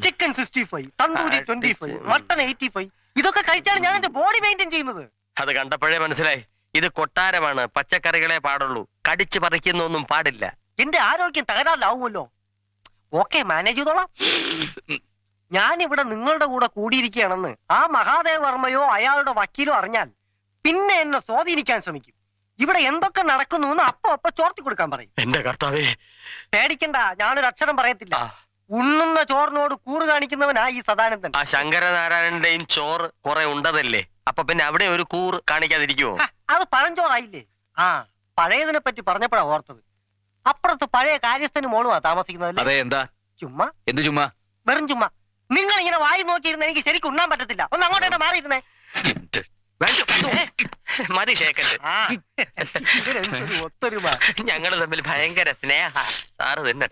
Chicken 65, tandoori 25, mutton 85. ഇതൊക്കെ കഴിച്ചാണ് ഞാൻ എന്റെ ബോഡി മെയിൻറ്റെയിൻ ചെയ്യുന്നത്. അത് കണ്ടപ്പോഴേ മനസ്സിലായി, ഇത് കൊട്ടാരമാണ്, പച്ചക്കറികളെ പാടുള്ളൂ, കടിച്ചു പറിക്കുന്നൊന്നും പാടില്ല. എന്റെ ആരോഗ്യം തകരാറിലാവുമല്ലോ. ഓക്കെ, മാനേജ് ചെയ്തോളാം. ഞാനിവിടെ നിങ്ങളുടെ കൂടെ കൂടിയിരിക്കുകയാണെന്ന് ആ മഹാദേവ വർമ്മയോ അയാളുടെ വക്കീലോ അറിഞ്ഞാൽ പിന്നെ എന്നെ സ്വാധീനിക്കാൻ ശ്രമിക്കും. ഇവിടെ എന്തൊക്കെ നടക്കുന്നു എന്ന് അപ്പൊ ചോർത്തി കൊടുക്കാൻ പറയും. എന്റെ കർത്താവേ, പേടിക്കണ്ട, ഞാനൊരു അക്ഷരം പറയത്തില്ല. ഉണ്ണുന്ന ചോറിനോട് കൂറ് കാണിക്കുന്നവനാ ഈ സദാനന്ദൻ. ആ ശങ്കരനാരായണന്റെയും ചോറ് കുറെ ഉണ്ടതല്ലേ, അപ്പൊ പിന്നെ അവിടെ ഒരു കൂറ് കാണിക്കാതിരിക്കുവോ? അത് പഴഞ്ചോറായില്ലേ? ആ, പഴയതിനെ പറ്റി പറഞ്ഞപ്പോഴാ ഓർത്തത്. അപ്പുറത്ത് പഴയ കാര്യസ്ഥന് മോളുമാ താമസിക്കുന്നത്. അതെ, എന്താ? ചുമ്മാ. എന്ത് ചുമ്മാ? വെറും ചുമ്മാ. നിങ്ങൾ ഇങ്ങനെ വായി നോക്കിയിരുന്ന എനിക്ക് ശരിക്കും ഉണ്ണാൻ പറ്റത്തില്ല. ഒന്ന് അങ്ങോട്ട് മാറിയിരുന്നേ. മതി ഷേക്കറ്റ്. ഒത്തൊരുമ. ഞങ്ങള് തമ്മിൽ ഭയങ്കര സ്നേഹ. സാറ് തന്നെ.